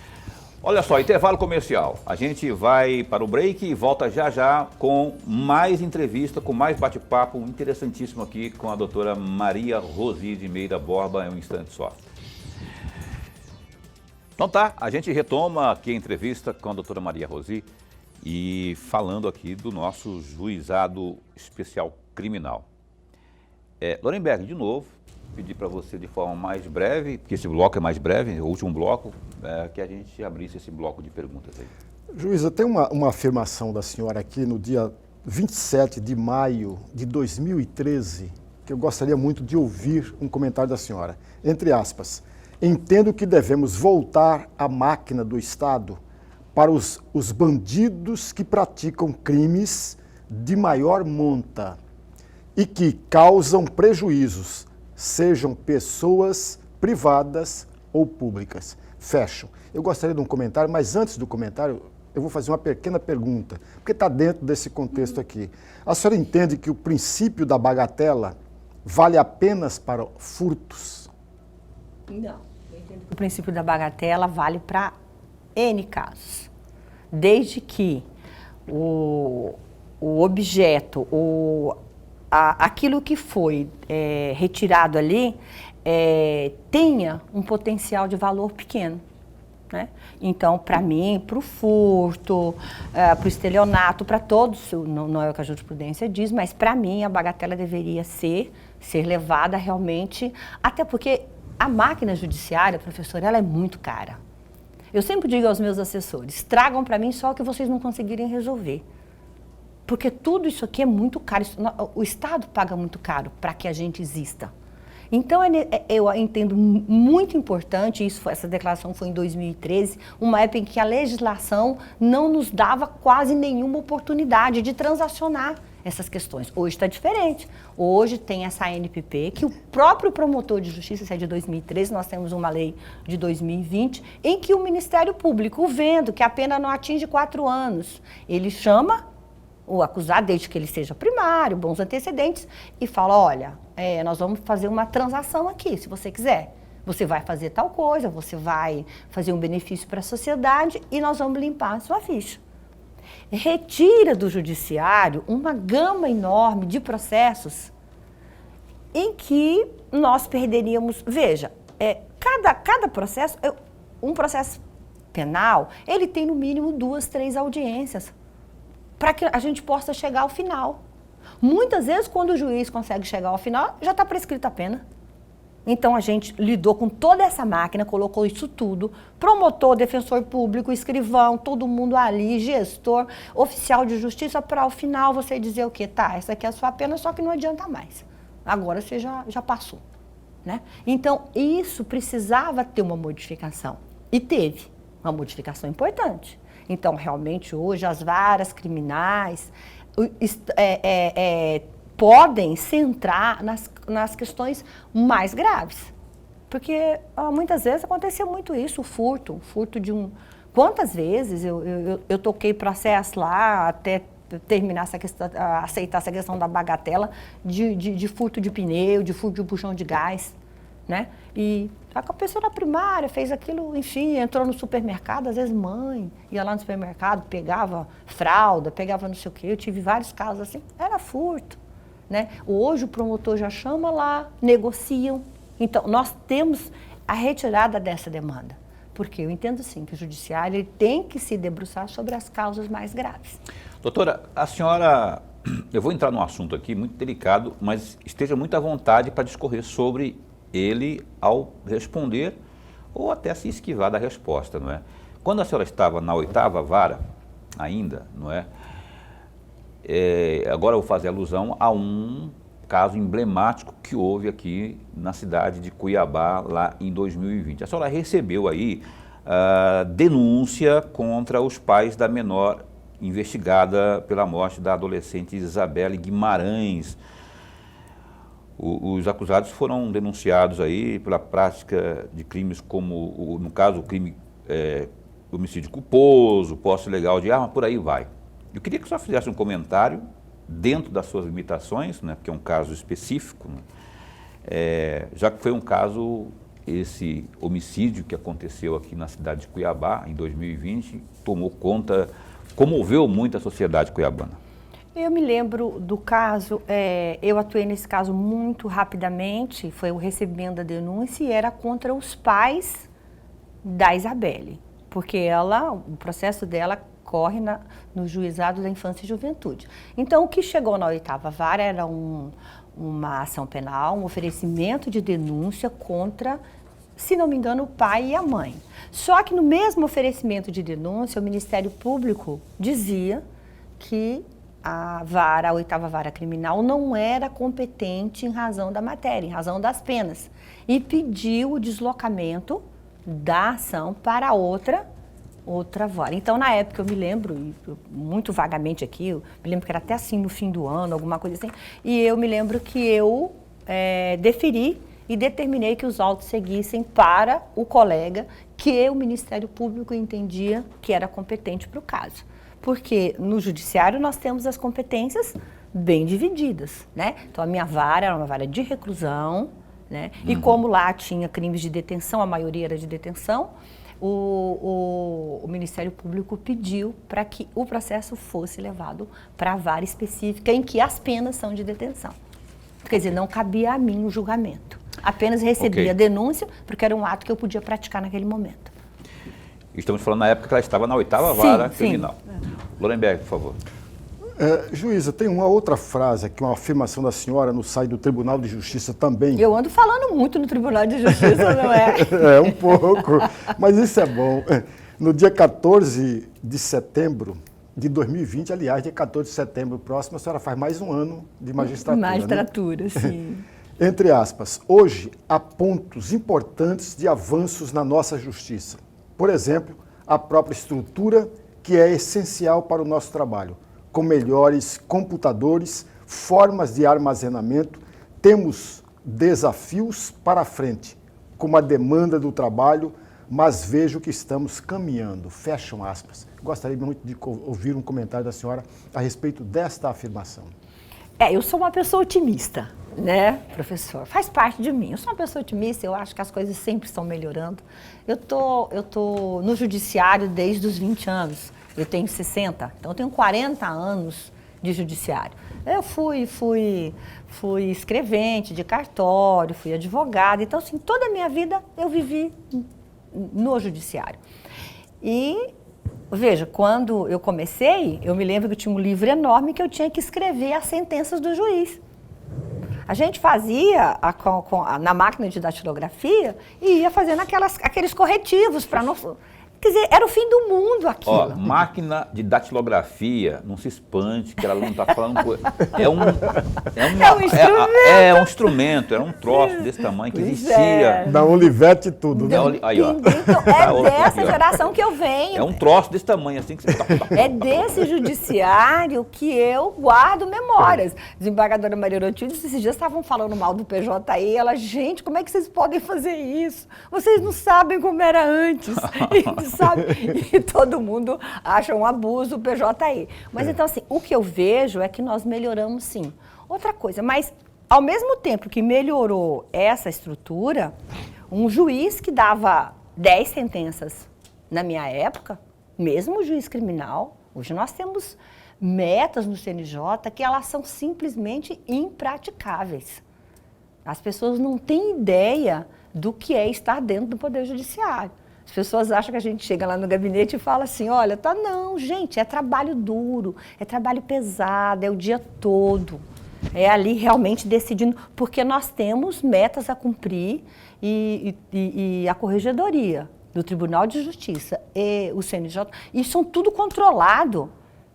Olha só, intervalo comercial. A gente vai para o break e volta já já com mais entrevista, com mais bate-papo interessantíssimo aqui com a doutora Maria Rosi de Meira Borba, em um instante só. Então tá, a gente retoma aqui a entrevista com a doutora Maria Rosi e falando aqui do nosso juizado especial criminal. Lorenberg, de novo, pedir para você de forma mais breve, porque esse bloco é mais breve, o último bloco, que a gente abrisse esse bloco de perguntas aí. Juíza, tem uma afirmação da senhora aqui no dia 27 de maio de 2013, que eu gostaria muito de ouvir um comentário da senhora. Entre aspas, entendo que devemos voltar à máquina do Estado para os bandidos que praticam crimes de maior monta e que causam prejuízos, sejam pessoas privadas ou públicas. Fecho. Eu gostaria de um comentário, mas antes do comentário, eu vou fazer uma pequena pergunta, porque está dentro desse contexto aqui. A senhora entende que o princípio da bagatela vale apenas para furtos? Não. Eu entendo que o princípio da bagatela vale para N casos. Desde que o objeto, aquilo que foi retirado ali tenha um potencial de valor pequeno. Né? Então, para mim, para o furto, para o estelionato, para todos, não é o que a jurisprudência diz, mas para mim a bagatela deveria ser levada realmente, até porque a máquina judiciária, professor, ela é muito cara. Eu sempre digo aos meus assessores, tragam para mim só o que vocês não conseguirem resolver. Porque tudo isso aqui é muito caro, o Estado paga muito caro para que a gente exista. Então, eu entendo muito importante, essa declaração foi em 2013, uma época em que a legislação não nos dava quase nenhuma oportunidade de transacionar essas questões. Hoje está diferente. Hoje tem essa ANPP, que o próprio promotor de justiça, isso é de 2013, nós temos uma lei de 2020, em que o Ministério Público, vendo que a pena não atinge 4 anos, ele chama o acusado, desde que ele seja primário, bons antecedentes, e fala, olha, nós vamos fazer uma transação aqui, se você quiser. Você vai fazer tal coisa, você vai fazer um benefício para a sociedade e nós vamos limpar a sua ficha. Retira do judiciário uma gama enorme de processos em que nós perderíamos... Veja, cada processo, um processo penal, ele tem no mínimo 2, 3 audiências para que a gente possa chegar ao final. Muitas vezes, quando o juiz consegue chegar ao final, já está prescrita a pena. Então, a gente lidou com toda essa máquina, colocou isso tudo, promotor, defensor público, escrivão, todo mundo ali, gestor, oficial de justiça, para ao final você dizer o quê? Tá, essa aqui é a sua pena, só que não adianta mais. Agora você já passou. Né? Então, isso precisava ter uma modificação. E teve uma modificação importante. Então, realmente, hoje, as varas criminais podem centrar nas questões mais graves. Porque muitas vezes acontecia muito isso, o furto de um... Quantas vezes eu toquei processo lá até terminar essa questão, aceitar essa questão da bagatela de furto de pneu, de furto de buchão de gás, né? E a pessoa na primária fez aquilo, enfim, entrou no supermercado, às vezes mãe ia lá no supermercado, pegava fralda, pegava não sei o quê, eu tive vários casos assim, era furto, né? Hoje o promotor já chama lá, negociam. Então, nós temos a retirada dessa demanda, porque eu entendo sim que o judiciário ele tem que se debruçar sobre as causas mais graves. Doutora, a senhora, eu vou entrar num assunto aqui muito delicado, mas esteja muito à vontade para discorrer sobre ele ao responder ou até se esquivar da resposta, não é? Quando a senhora estava na 8ª vara ainda, não é? Agora eu vou fazer alusão a um caso emblemático que houve aqui na cidade de Cuiabá, lá em 2020. A senhora recebeu aí denúncia contra os pais da menor investigada pela morte da adolescente Isabelle Guimarães. Os acusados foram denunciados aí pela prática de crimes como, no caso, o crime homicídio culposo, posse ilegal de arma, por aí vai. Eu queria que a senhora fizesse um comentário dentro das suas limitações, né, porque é um caso específico, né, já que foi um caso, esse homicídio que aconteceu aqui na cidade de Cuiabá, em 2020, tomou conta, comoveu muito a sociedade cuiabana. Eu me lembro do caso, eu atuei nesse caso muito rapidamente, foi o recebimento da denúncia e era contra os pais da Isabelle, porque o processo dela corre no juizado da infância e juventude. Então, o que chegou na 8ª vara era uma ação penal, um oferecimento de denúncia contra, se não me engano, o pai e a mãe. Só que no mesmo oferecimento de denúncia, o Ministério Público dizia que a 8ª vara criminal não era competente em razão da matéria, em razão das penas, e pediu o deslocamento da ação para outra vara. Então, na época, eu me lembro, muito vagamente aqui, eu me lembro que era até assim no fim do ano, alguma coisa assim, e eu me lembro que eu deferi e determinei que os autos seguissem para o colega que o Ministério Público entendia que era competente para o caso. Porque no judiciário nós temos as competências bem divididas, né? Então, a minha vara era uma vara de reclusão, né? E como lá tinha crimes de detenção, a maioria era de detenção, o Ministério Público pediu para que o processo fosse levado para a vara específica em que as penas são de detenção. Quer dizer, não cabia a mim o julgamento. Apenas recebia a denúncia, porque era um ato que eu podia praticar naquele momento. Estamos falando na época que ela estava na 8ª vara criminal. Lorenberg, por favor. Juíza, tem uma outra frase aqui, uma afirmação da senhora no site do Tribunal de Justiça também. Eu ando falando muito no Tribunal de Justiça, não é? Um pouco, mas isso é bom. No dia 14 de setembro de 2020, aliás, dia 14 de setembro próximo, a senhora faz mais um ano de magistratura. Magistratura, né? Sim. Entre aspas, hoje há pontos importantes de avanços na nossa justiça. Por exemplo, a própria estrutura, que é essencial para o nosso trabalho. Com melhores computadores, formas de armazenamento, temos desafios para frente, como a demanda do trabalho, mas vejo que estamos caminhando. Fecham aspas. Gostaria muito de ouvir um comentário da senhora a respeito desta afirmação. Eu sou uma pessoa otimista, né, professor? Faz parte de mim. Eu sou uma pessoa otimista, eu acho que as coisas sempre estão melhorando. Eu tô no judiciário desde os 20 anos. Eu tenho 60, então eu tenho 40 anos de judiciário. Eu fui escrevente de cartório, fui advogada, então assim, toda a minha vida eu vivi no judiciário. E, veja, quando eu comecei, eu me lembro que eu tinha um livro enorme que eu tinha que escrever as sentenças do juiz. A gente fazia na máquina de datilografia e ia fazendo aqueles corretivos para não... Quer dizer, era o fim do mundo aquilo. Ó, máquina de datilografia, não se espante, que ela não está falando coisa. É um instrumento, era um troço desse tamanho que existia. Da Olivetti e tudo, né? Aí, ó. Então, é dessa geração que eu venho. É um troço desse tamanho, assim que você tá. É desse judiciário que eu guardo memórias. Desembargadora Maria Orotilde, esses dias estavam falando mal do PJI, ela, gente, como é que vocês podem fazer isso? Vocês não sabem como era antes. Sabe? E todo mundo acha um abuso o PJI. Mas então, assim, o que eu vejo é que nós melhoramos sim. Outra coisa, mas ao mesmo tempo que melhorou essa estrutura, um juiz que dava 10 sentenças na minha época, mesmo o juiz criminal, hoje nós temos metas no CNJ que elas são simplesmente impraticáveis. As pessoas não têm ideia do que é estar dentro do Poder Judiciário. As pessoas acham que a gente chega lá no gabinete e fala assim, olha, tá, não, gente, é trabalho duro, é trabalho pesado, é o dia todo. É ali realmente decidindo, porque nós temos metas a cumprir e a Corregedoria do Tribunal de Justiça e o CNJ, e são tudo controlado.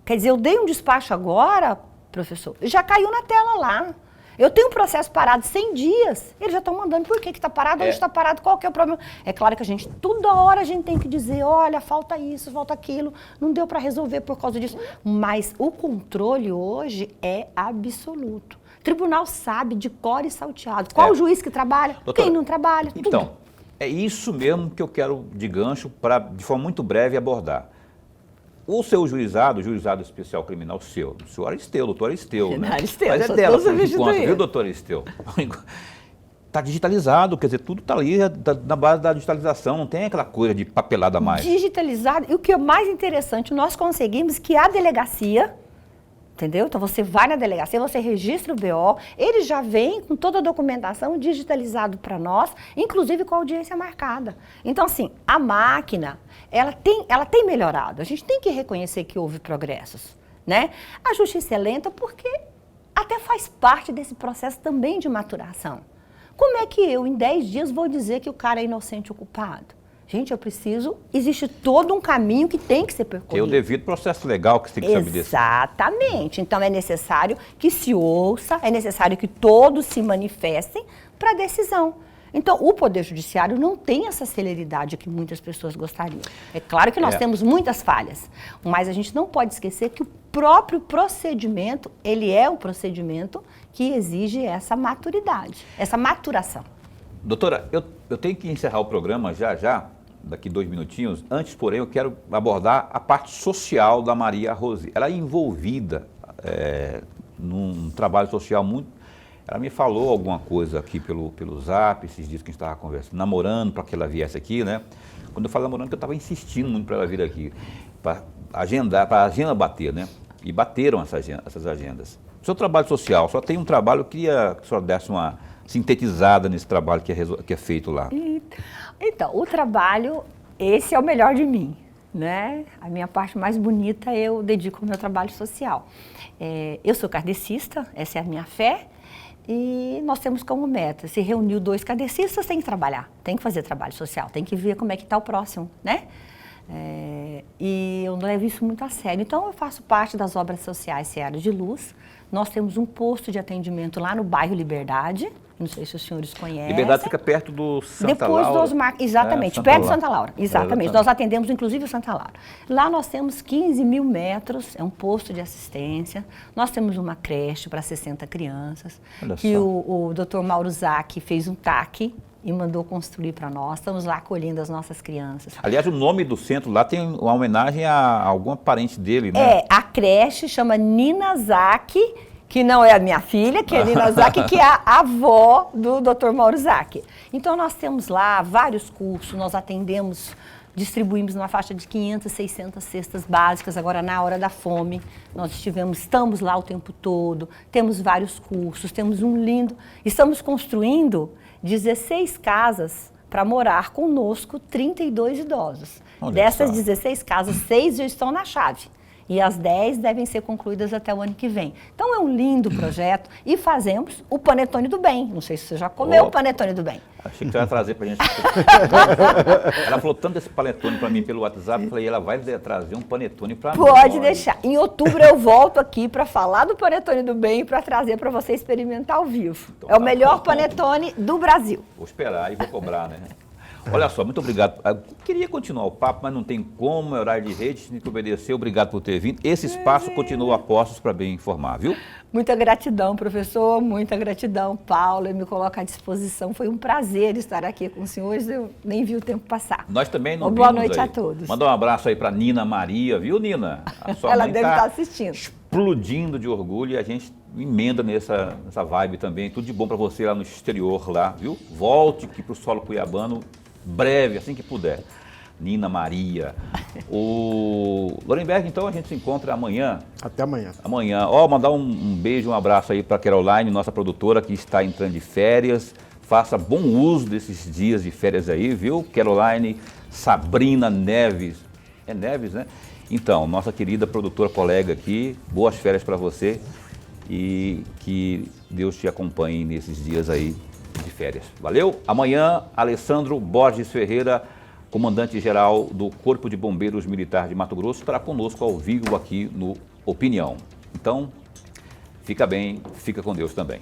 Quer dizer, eu dei um despacho agora, professor, já caiu na tela lá. Eu tenho um processo parado 100 dias, eles já estão mandando por que está parado, onde está parado, qual que é o problema. É claro que toda hora a gente tem que dizer, olha, falta isso, falta aquilo, não deu para resolver por causa disso. Mas o controle hoje é absoluto. O tribunal sabe de cor e salteado. Qual o juiz que trabalha, doutora, quem não trabalha, então, tudo. É isso mesmo que eu quero de gancho para, de forma muito breve, abordar. O seu juizado, o juizado especial criminal seu, o senhor Aristeu, doutor Aristeu, né? Aristeu, mas é dela, por enquanto, viu, doutor Aristeu? Está digitalizado, quer dizer, tudo está ali na base da digitalização, não tem aquela coisa de papelada a mais. Digitalizado, e o que é mais interessante, nós conseguimos que a delegacia, entendeu? Então você vai na delegacia, você registra o BO, ele já vem com toda a documentação digitalizado para nós, inclusive com a audiência marcada. Então, assim, a máquina, ela tem melhorado. A gente tem que reconhecer que houve progressos, né? A justiça é lenta porque até faz parte desse processo também de maturação. Como é que eu, em 10 dias, vou dizer que o cara é inocente ou culpado? Gente, existe todo um caminho que tem que ser percorrido. Tem o devido processo legal que você tem que saber desse. Exatamente. Então, é necessário que se ouça, é necessário que todos se manifestem para a decisão. Então, o Poder Judiciário não tem essa celeridade que muitas pessoas gostariam. É claro que nós temos muitas falhas, mas a gente não pode esquecer que o próprio procedimento, ele é um procedimento que exige essa maturidade, essa maturação. Doutora, eu tenho que encerrar o programa já, daqui 2 minutinhos. Antes, porém, eu quero abordar a parte social da Maria Rose. Ela é envolvida num trabalho social muito... Ela me falou alguma coisa aqui pelo Zap, esses dias que a gente estava conversando, namorando para que ela viesse aqui, né? Quando eu falo namorando, que eu estava insistindo muito para ela vir aqui, para agendar, para a agenda bater, né? E bateram essas agendas. O seu trabalho social, só tem um trabalho, eu queria que a senhora desse uma sintetizada nesse trabalho que é feito lá. Então, o trabalho, esse é o melhor de mim, né? A minha parte mais bonita eu dedico ao meu trabalho social. Eu sou kardecista, essa é a minha fé, e nós temos como meta, se reuniu 2 kardecistas, tem que trabalhar, tem que fazer trabalho social, tem que ver como é que está o próximo, né? E eu levo isso muito a sério. Então, eu faço parte das obras sociais Seara de Luz. Nós temos um posto de atendimento lá no bairro Liberdade. Não sei se os senhores conhecem. Liberdade fica perto do Santa Laura. Depois do Osmar, exatamente, perto de Santa Laura. Exatamente, nós atendemos inclusive o Santa Laura. Lá nós temos 15 mil metros, é um posto de assistência. Nós temos uma creche para 60 crianças, que o Dr. Mauro Zac fez um TAC e mandou construir para nós. Estamos lá acolhendo as nossas crianças. Aliás, o nome do centro lá tem uma homenagem a alguma parente dele, né? A creche chama Nina Zac, que não é a minha filha, que é a Nina Zac, que é a avó do Dr. Mauro Zac. Então, nós temos lá vários cursos, nós atendemos, distribuímos uma faixa de 500, 600 cestas básicas, agora na hora da fome. Nós estamos lá o tempo todo, temos vários cursos, temos estamos construindo 16 casas para morar conosco 32 idosos. Dessas 16 casas, 6 já estão na chave. e as 10 devem ser concluídas até o ano que vem. Então é um lindo projeto e fazemos o Panetone do Bem. Não sei se você já comeu o Panetone do Bem. Achei que você ia trazer pra gente. Ela falou tanto desse panetone pra mim pelo WhatsApp, eu falei, ela vai trazer um panetone pra mim. Pode deixar. Em outubro eu volto aqui para falar do Panetone do Bem e para trazer para você experimentar ao vivo. Então, é o melhor panetone do Brasil. Vou esperar e vou cobrar, né? Olha só, muito obrigado. Eu queria continuar o papo, mas não tem como, é horário de rede, tem que obedecer. Obrigado por ter vindo. Esse espaço continua a postos para bem informar, viu? Muita gratidão, professor, muita gratidão, Paulo, eu me coloco à disposição. Foi um prazer estar aqui com os senhores, eu nem vi o tempo passar. Nós também não Boa vimos noite aí. a todos. Mandar um abraço aí para Nina Maria, viu, Nina? A sua Ela mãe deve estar assistindo. Explodindo de orgulho e a gente emenda nessa vibe também. Tudo de bom para você lá no exterior, lá, viu? Volte aqui para o solo cuiabano breve, assim que puder. Nina Maria. O Lorenberg, então a gente se encontra amanhã. Até amanhã. Amanhã. Ó, mandar um beijo, um abraço aí para Caroline, nossa produtora, que está entrando de férias. Faça bom uso desses dias de férias aí, viu? Caroline, Sabrina Neves. É Neves, né? Então, nossa querida produtora, colega aqui, boas férias para você e que Deus te acompanhe nesses dias aí de férias. Valeu? Amanhã, Alessandro Borges Ferreira, comandante-geral do Corpo de Bombeiros Militar de Mato Grosso, estará conosco ao vivo aqui no Opinião. Então, fica bem, fica com Deus também.